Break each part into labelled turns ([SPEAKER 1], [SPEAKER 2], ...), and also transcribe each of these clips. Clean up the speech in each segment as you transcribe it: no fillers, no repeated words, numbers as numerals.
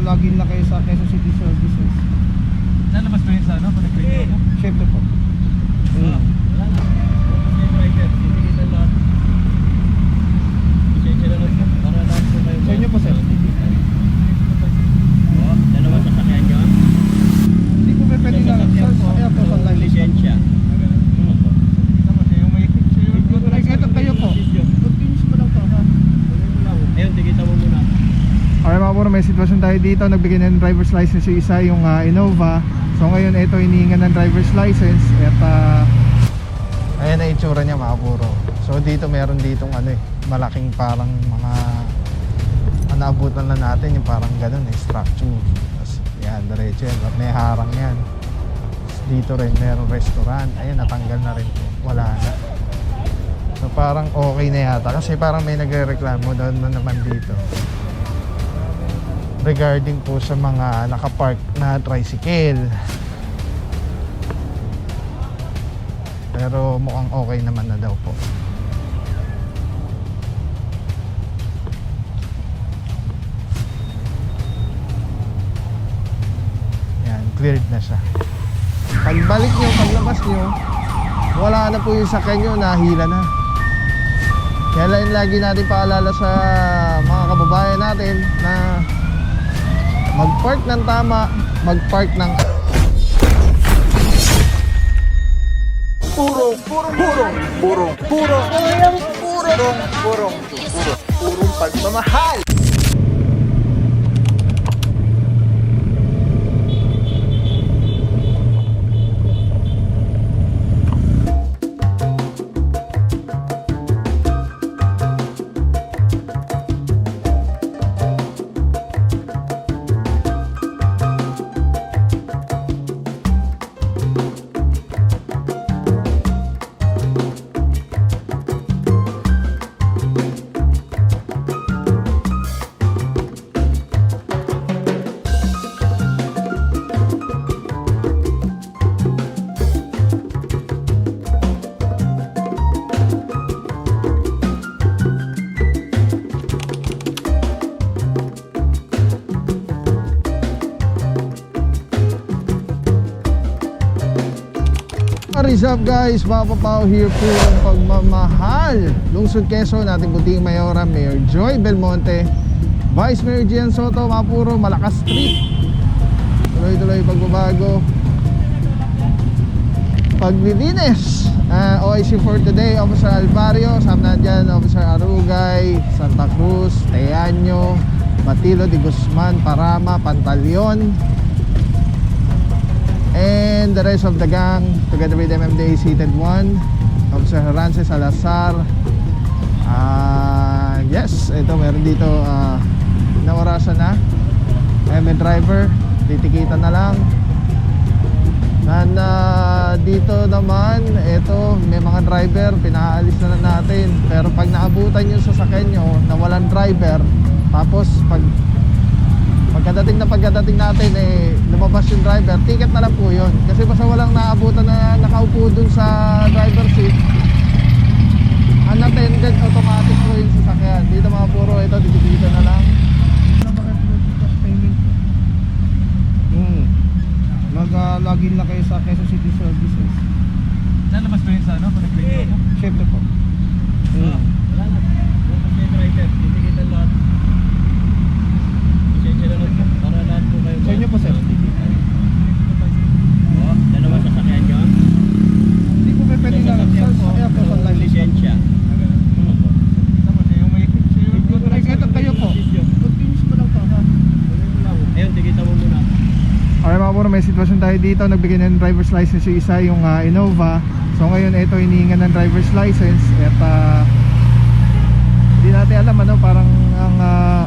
[SPEAKER 1] Mag-login na kayo sa Quezon City Services.
[SPEAKER 2] Lalabas ba yun sa ano? Connect mo?
[SPEAKER 1] Siyempre po.
[SPEAKER 2] Wala na. Rider, titikitan lahat. Isensya na lang para lahat po kayo.
[SPEAKER 1] Sa inyo po, sir.
[SPEAKER 2] Dalawa sa sakyan nyo?
[SPEAKER 1] Hindi po pwede na. Kaya po sa line.
[SPEAKER 2] Lisensya.
[SPEAKER 1] Ito kayo po. Continuous mo lang to, ha?
[SPEAKER 2] Ayun, tikitan mo muna.
[SPEAKER 1] Alright mga puro, may sitwasyon tayo dito. Nagbigay na ng driver's license yung isa, yung Innova. So ngayon ito hinihingan ng driver's license. At ayan na itsura niya mga puro. So dito meron ditong malaking parang mga naabutan na natin yung parang ganun structure. Tapos yan, diretso yan. May harang yan. Dito rin meron restaurant. Ayan, natanggal na rin po. Wala na. So parang okay na yata. Kasi parang may nagre-reklamo doon naman dito regarding po sa mga nakapark na tricycle. Pero mukhang okay naman na daw po. Yan, cleared na siya. Pagbalik nyo, paglabas nyo, wala na po yung sakyan nyo, nahila na. Kaya lagi natin paalala sa mga kababayan natin na mag-park ng tama, mag-park ng purong pagmamahal. What is up guys? Papa Pao here po ang pagmamahal. Lungsod Quezon, ating puting mayora, Mayor Joy Belmonte, Vice Mayor Gian Soto, Mapuro, Malakas Street. Tuloy-tuloy pagbabago, paglilinis. OIC for today, Officer Alvario. Sama na dyan, Officer Arugay, Santa Cruz, Teaño, Matilo de Guzman, Parama, Pantaleon, and the rest of the gang together with MMDA Seated 1, Officer Herance Salazar. Yes, ito meron dito na orasan na. May driver, titikitan na lang. And dito naman, ito may mga driver, pinaalis na natin. Pero pag naabutan nyo sa sakyan nyo na walang driver, tapos pagkadating natin lumabas yung driver, ticket na lang po yun. Kasi basta walang naabutan na nakaupo dun sa driver seat, unattended, automatic po yung sasakyan. Dito mga puro, ito dito na lang. Mag-login na kayo sa Quezon City Services.
[SPEAKER 2] Lalabas ba yun sa ano? Connect mo?
[SPEAKER 1] Siyempre po.
[SPEAKER 2] Wala na. Rider, titikitan lahat. Isensya na lang para lahat po kayo.
[SPEAKER 1] Sa inyo po, sir.
[SPEAKER 2] Dalawa sa sakyan nyo?
[SPEAKER 1] Hindi po pwede na. Kaya po sa line.
[SPEAKER 2] Lisensya.
[SPEAKER 1] Ito kayo po. Continuous mo lang to, ha?
[SPEAKER 2] Ayun, tikitan mo muna.
[SPEAKER 1] Alright mga puro, may sitwasyon tayo dito. Nagbigay na ng driver's license yung isa, yung Innova. So ngayon ito hinihingan ng driver's license. At hindi natin alam parang ang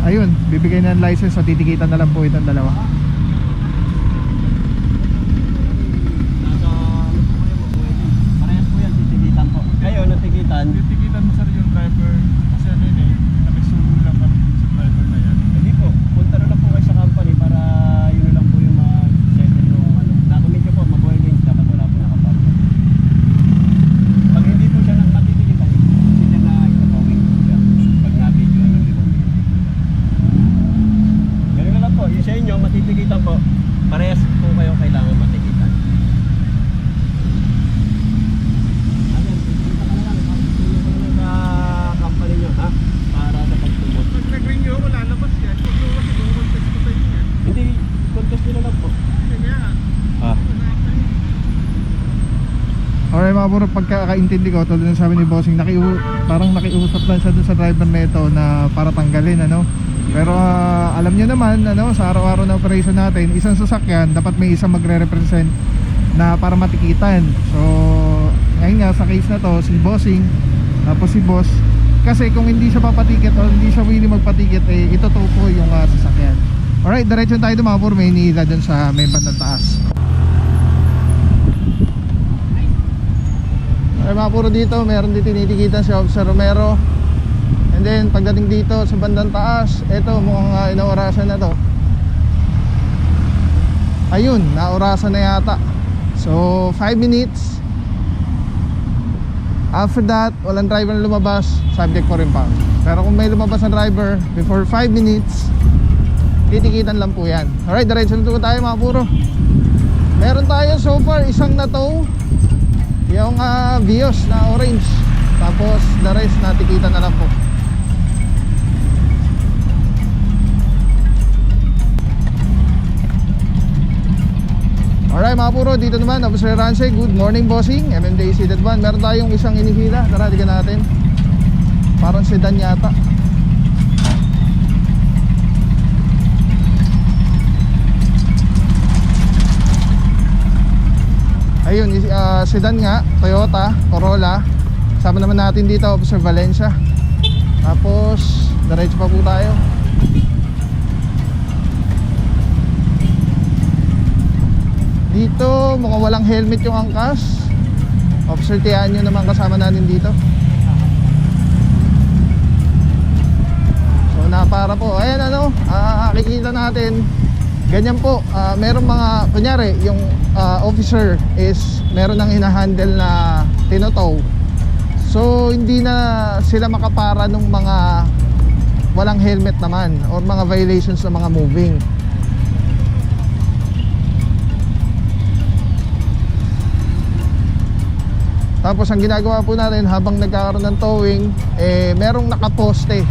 [SPEAKER 1] ayun, bibigay na ng license. So titikitan na lang po itong dalawa.
[SPEAKER 2] Parehas po yan, titikitan po. Kayo, natikitan?
[SPEAKER 3] Titikitan mo sir yung driver kasi nakisulo lang kami sa driver na yan.
[SPEAKER 2] Hindi po, punta na lang po kayo sa company para yun na lang po yung settle yung document nyo po, mag-oil gains, dapat wala po nakapag. Pag hindi po siya matitikitan, sila na ipapawin po siya pag na-video ng 5 minutes. Ganun na lang po, yung sa inyo,
[SPEAKER 1] mga bro, pagkakaintindi ko tulad ng sabi ni Bossing, parang nakiusap lang siya dun sa driver nito na para tanggalin, ano. Pero alam niyo naman, ano, sa araw-araw na operation natin, isang sasakyan dapat may isang magre-represent na para matikitan. So ngayon nga sa case na to, si Bossing tapos si Boss, kasi kung hindi siya papatikit o hindi siya willing magpatikit, eh ito po yung sasakyan. Alright, diretso tayo mga bro, may iniila dun sa may bandang taas. Ay mga puro dito, meron dito tinitikitan si Officer Romero. And then pagdating dito sa bandang taas, eto mukhang inaorasan na to. Ayun, naorasan na yata. So 5 minutes. After that, walang driver na lumabas, subject for impound. Pero kung may lumabas na driver before 5 minutes, titikitan lang po yan. Alright, diretso na tayo mga puro. Meron tayo so far isang na tow, yung Vios na orange. Tapos the rest natikitan na lang po. Alright mga puro, dito naman Officer Ransay. Good morning Bossing, MMDA Seated 1. Meron tayong isang inihila, tara digan natin. Parang sedan yata. Ayun, sedan nga, Toyota Corolla. Sama naman natin dito Officer Valencia. Tapos diretso pa po tayo. Dito mukhang walang helmet yung angkas. Officer Tianyo naman kasama natin dito. So napara po. Ayan ano, nakikita natin. Ganyan po, merong mga, kunyari, yung officer is meron ng hinahandle na tinotow. So hindi na sila makapara ng mga walang helmet naman or mga violations ng mga moving. Tapos ang ginagawa po natin habang nagkakaroon ng towing, merong nakaposte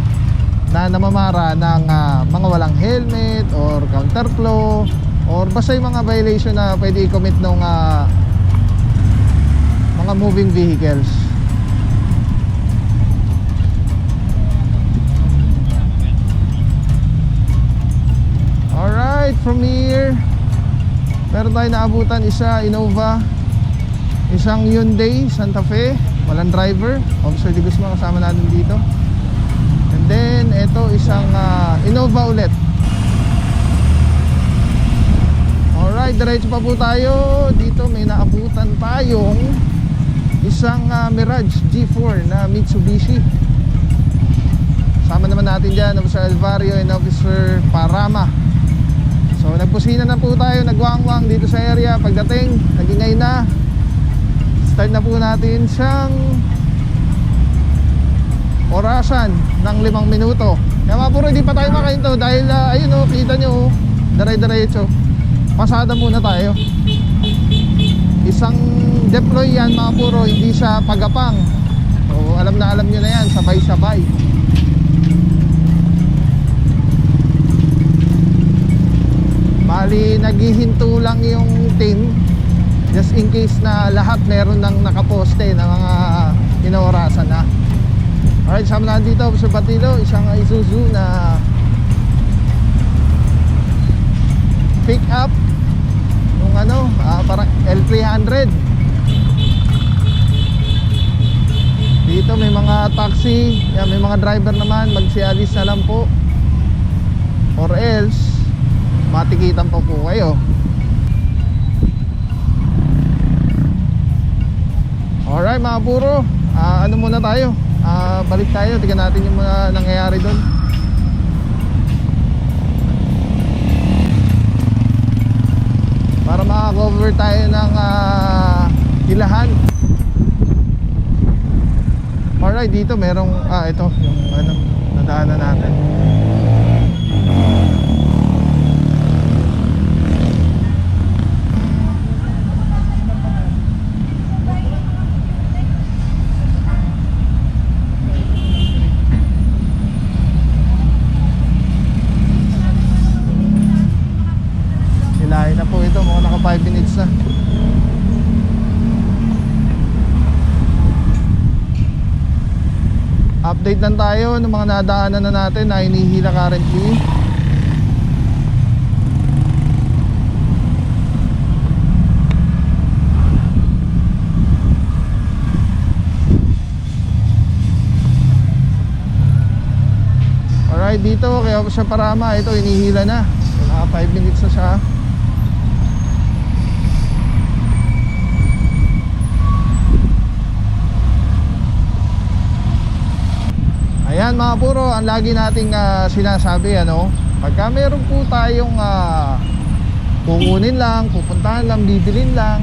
[SPEAKER 1] na namamara ng mga walang helmet or counterflow or basta yung mga violation na pwede i-commit ng mga moving vehicles. Alright, from here meron tayo naabutan, isa Innova, isang Hyundai Santa Fe, walang driver. Officer Di Guzman kasama natin dito. And then ito isang Innova ulit. Alright, diretso pa po tayo. Dito may naabutan tayong isang Mirage G4 na Mitsubishi. Sama naman natin dyan Officer Alvario and Officer Parama. So nagpusina na po tayo, nagwangwang dito sa area. Pagdating, nagingay na. Start na po natin siyang orasan ng 5 minuto. Kaya mga puro, hindi pa tayo makahinto dahil ayun o, kita nyo, dire-diretso. Pasada muna tayo. Isang deploy yan mga puro, hindi siya pagapang. So alam na alam nyo na yan, sabay-sabay. Bali, naghihinto lang yung team just in case na lahat meron ng nakaposte na mga inaorasan na. Alright, sama na dito sa Batilo, isang Isuzu na pick up yung parang L300. Dito may mga taxi, yan, may mga driver naman, magsialis na lang po or else matikitan pa po kayo. Alright mga puro, ano muna tayo, balik tayo, tignan natin yung mga nangyayari doon. Para maka-cover tayo ng hilahan. Alright, dito merong, ito yung nadaanan natin. Hilahin na po ito, mukhang naka 5 minutes na. update lang tayo ng mga nadaanan na natin na hinihila currently. Alright, dito kaya sa Parama, ito hinihila na. Naka 5 minutes na siya. Ayan mga puro, ang lagi nating sinasabi, ano, pagka meron po tayong kukunin lang, pupuntahan lang, bibilin lang,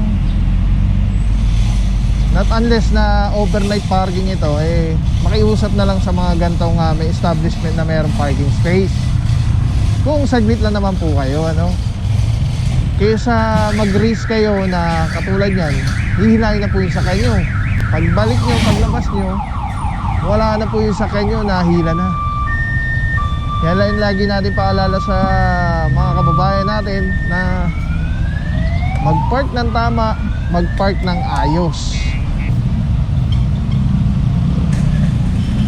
[SPEAKER 1] not unless na overnight parking ito, eh makiusap na lang sa mga gantong may establishment na mayroong parking space. Kung saglit lang naman po kayo, ano, kaysa mag-risk kayo na katulad yan, hihilahin na po yung sakay nyo. Pagbalik nyo, paglabas nyo, wala na po yung sakay nyo, nahila na. Kaya lang lagi natin paalala sa mga kababayan natin na mag-park ng tama, mag-park ng ayos.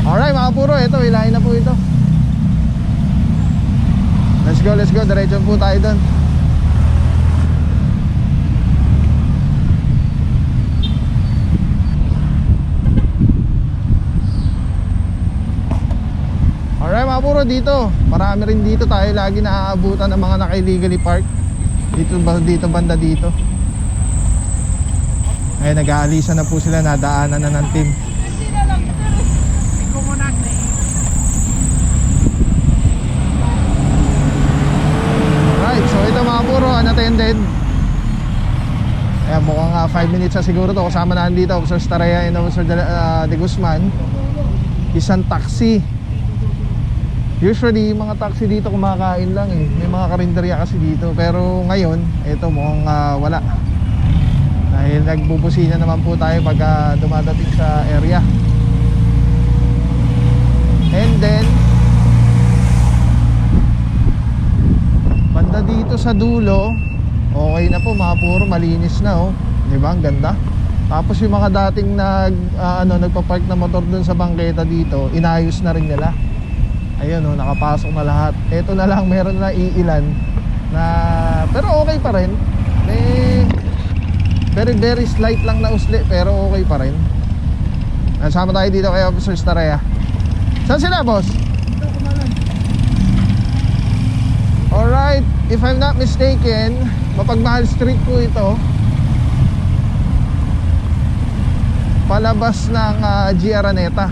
[SPEAKER 1] Alright mga puro, ito, hilahin na po ito. Let's go, diretso po tayo doon. Alright mga puro, dito marami rin dito tayo lagi naaabutan ng mga naka-illegally park. Dito banda dito. Ay nag-aalisan na po sila, nadaanan na ng team. Alright, so ito mga puro, unattended. Ayan, mukhang 5 minutes na siguro to. Kasama na dito Officer Staraya and Officer De Guzman. Isang taxi. Usually, yung mga taxi dito kumakain lang eh. May mga karinderya kasi dito. Pero ngayon, ito mukhang wala. Dahil nagbubusina naman po tayo pag dumadating sa area. And then, banda dito sa dulo, okay na po mga puro, malinis na oh. Diba? Ang ganda. Tapos yung mga dating nagpa-park na motor dun sa bangketa dito, inayos na rin nila. Ayun oh, nakapasok na lahat. Ito na lang, meron na iilan na, pero okay pa rin. Very slight lang na usli, pero okay pa rin. Nasama tayo dito kay Officer Staraya. Saan sila, boss? Alright, if I'm not mistaken, Mapagmahal Street po ito, palabas ng G. Araneta.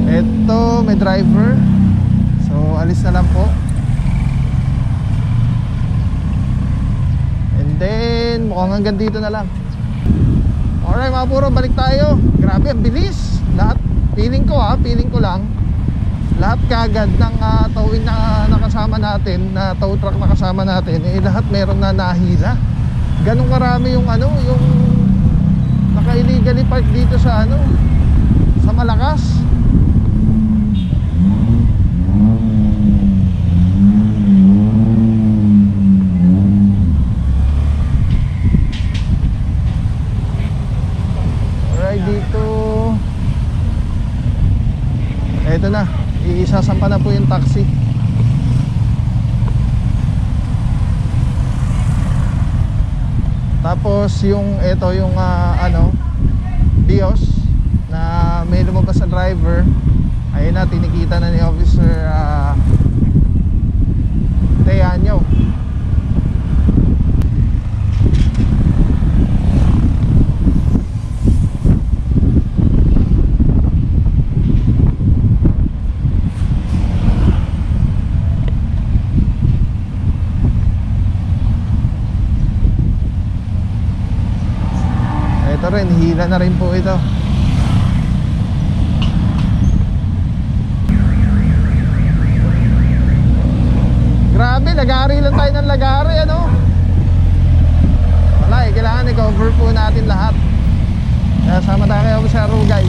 [SPEAKER 1] Ito, may driver. So, alis na lang po. And then, mukhang hanggang dito na lang. Alright mga puro, balik tayo. Grabe, ang bilis. Lahat, feeling ko lang, lahat kagad ng towing na nakasama natin, na tow truck na kasama natin, eh lahat meron na nahila. Ganun karami yung yung naka-illegally park dito sa sa Malakas. Alright, dito eto na, iisasampa na po yung taxi. Tapos yung ito yung Bios na may lumabas na driver. Ayun na, tinikita na ni Officer Teanyo. Ito rin, hila na rin po ito. Grabe, lagari lang tayo ng lagari, wala kailangan i-cover po natin lahat. Kaya sama tayo kayo sa Rugay.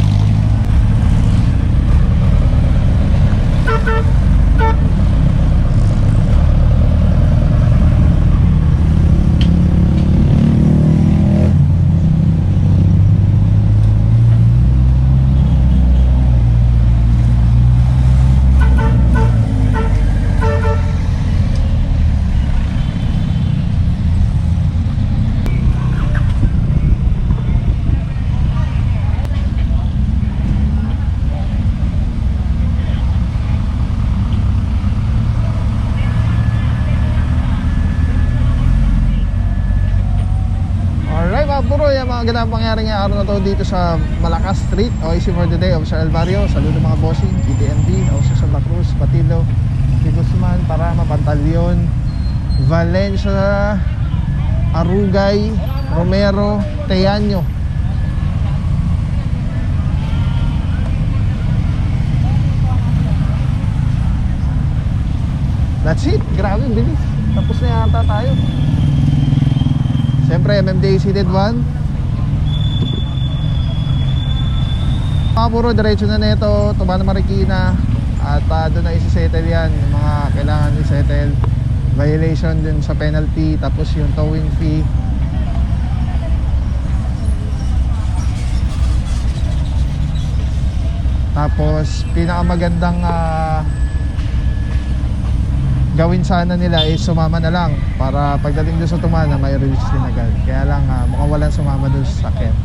[SPEAKER 1] ganang pangyari ngayong araw na to dito sa Malakas Street, OIC for the day, Officer El Barrio. Saludo mga bossing, GTNB, Officer Santa Cruz, Batilo, Di Guzman, Parama, Pantaleon, Valencia, Arugay, Romero, Teaño. That's it, grabe, bilis. Tapos na yata tayo. Siyempre, MMDA seated 1. Mga puro, diretso na nito, Tumana Marikina. At doon na isi-settle yan, yung mga kailangan i-settle. Violation din sa penalty, tapos yung towing fee. Tapos, pinakamagandang gawin sana nila is sumama na lang para pagdating doon sa Tumana may release din agad. Kaya lang mukhang walang sumama doon sa sakyan.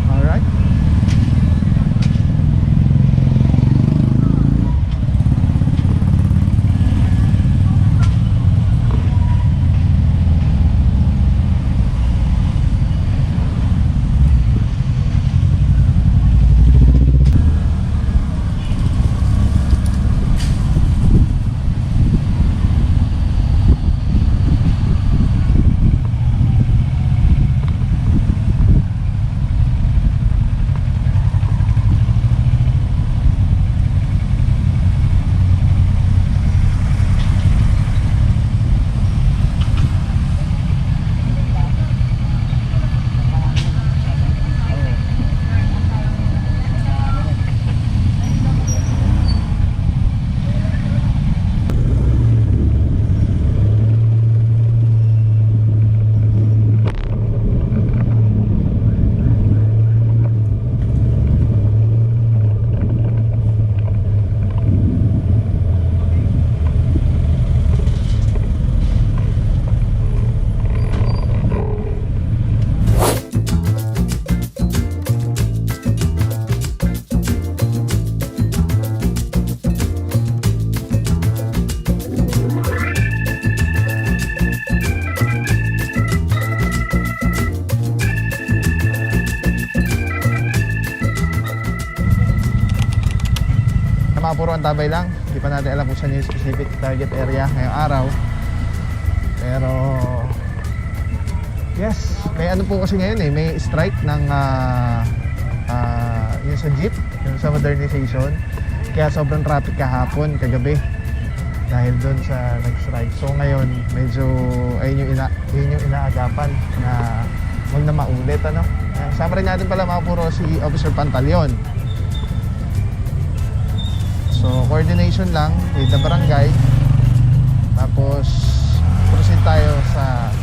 [SPEAKER 1] Alright. Mga puro ang tabay lang. Hindi pa natin alam kung saan yung specific target area ngayong araw. Pero yes, may ano po kasi ngayon may strike ng yung sa jeep, yung sa modernization. Kaya sobrang traffic kahapon, kagabi dahil doon sa nag-strike. So ngayon medyo ayun yung inaagapan na huwag na maulit ano. Sama rin natin pala mga puro si Officer Pantaleon. So coordination lang with the barangay. Tapos proceed tayo sa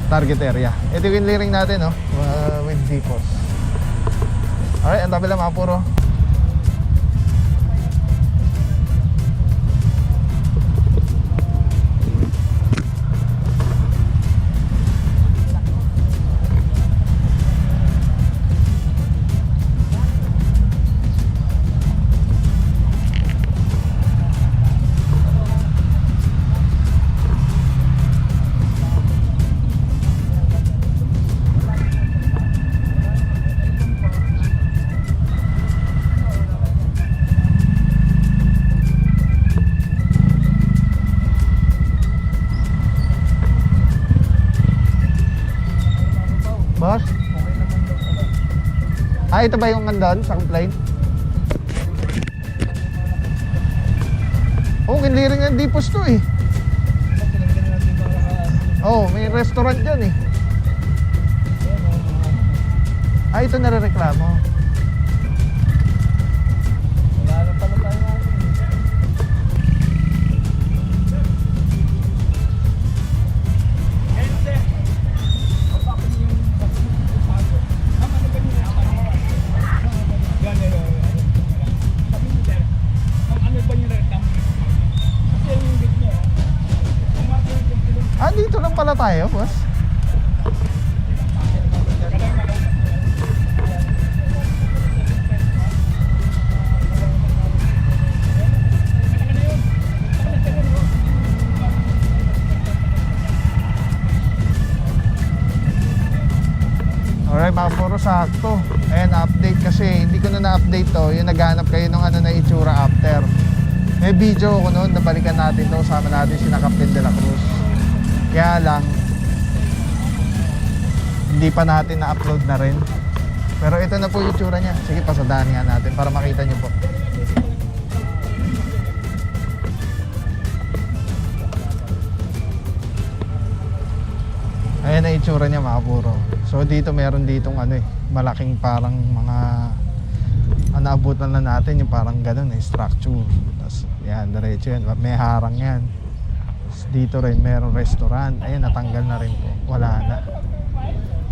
[SPEAKER 1] target area. Ito yung clearing natin with depots. Alright, ang tabi lang mga puro. Boss? Ito ba yung nandun sa complaint? Kinliring ng depots to eh. May restaurant dyan eh. Ito nare-reklamo. Wala na pala tayo. Dito lang pala tayo, boss. Alright mga puro sakto. Ayan, update kasi hindi ko na-update to. Yung naghanap kayo ng ano na itsura after. May video ko noon, nabalikan natin to. Sama natin si Captain de la Cruz. Kaya lang, hindi pa natin na-upload na rin. Pero ito na po yung itsura niya. Sige, pasadahan nga natin para makita nyo po. Ayan na itsura niya mga puro. So dito meron ditong ano malaking parang mga naabutan na natin yung parang ganun structure. Tapos yan, diretso yan. May harang yan. Tapos dito rin meron restaurant. Ayan, natanggal na rin po. Wala na.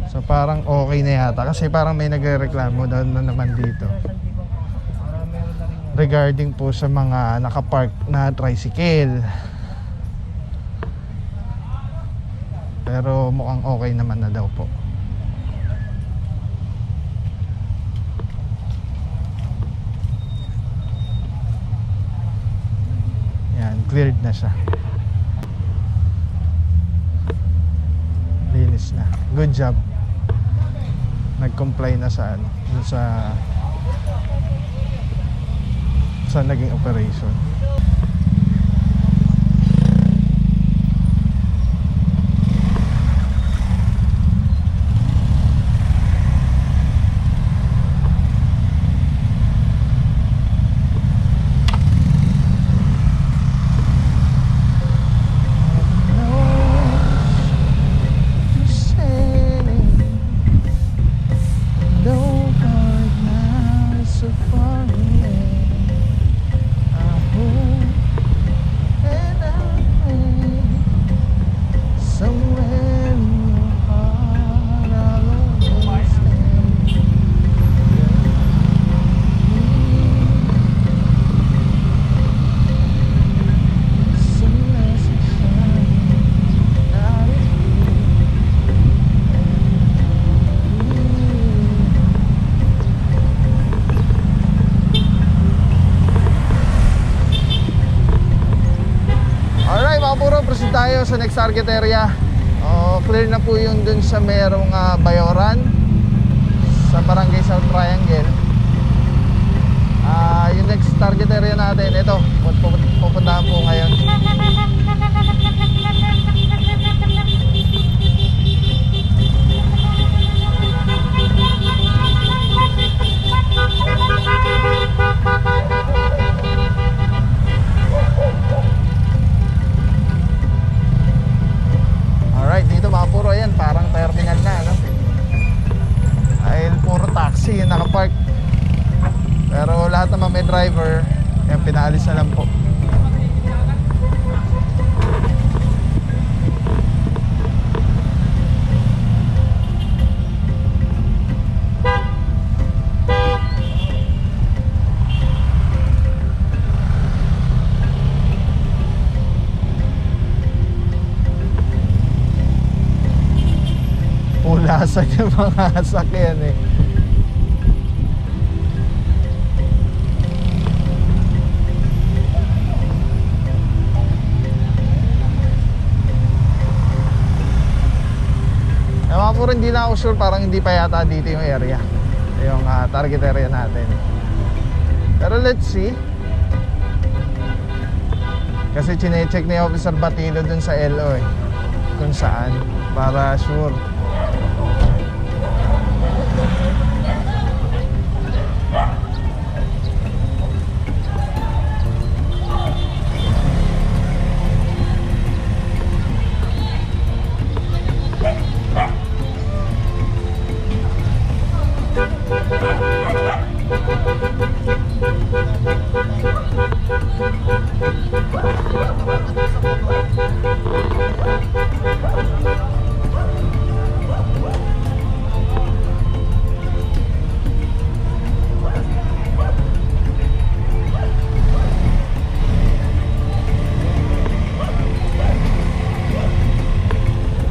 [SPEAKER 1] So parang okay na yata. Kasi parang may nagrereklamo na naman dito. Regarding po sa mga nakapark na tricycle. Pero mukhang okay naman na daw po. Yan, cleared na siya. Linis na. Good job. Nag-comply na sa ano, sa naging operation. Proceed tayo sa next target area. Clear na po yung dun sa merong Bayoran sa Barangay South Triangle. Yung next target area natin, ito, pupuntahan po ngayon. Alright, dito mga puro yan, parang terminal na, no? Ay, puro taxi yung nakapark. Pero lahat naman may driver, yan pinaalis na lang po. Pulasan yung mga sakyan eh. Ewan ko rin, hindi na ako sure, parang hindi pa yata dito yung area, yung target area natin. Pero let's see. Kasi chinecheck ni Officer Batilo dun sa LO eh, kung saan, para sure.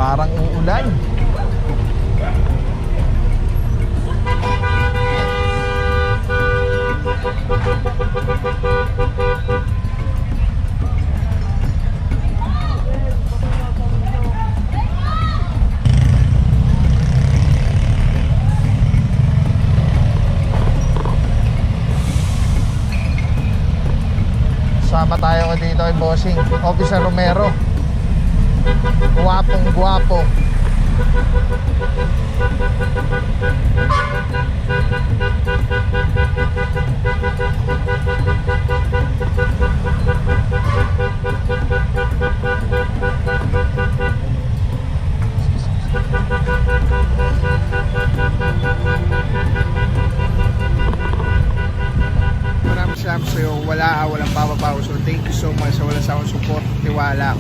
[SPEAKER 1] Parang uulan. bossing. Officer Romero. Guwapong guwapo. Maraming salamat sa'yo. Walang papapaw. So thank you so much sa walang sa akong support, tiwala.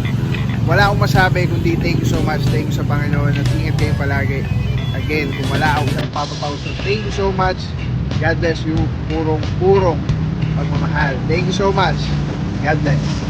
[SPEAKER 1] Wala akong masabi kundi thank you so much. Thank you sa Panginoon at ingat kayo palagi. Again, kung wala akong isang papapaw. So thank you so much. God bless you. Purong pagmamahal. Thank you so much. God bless.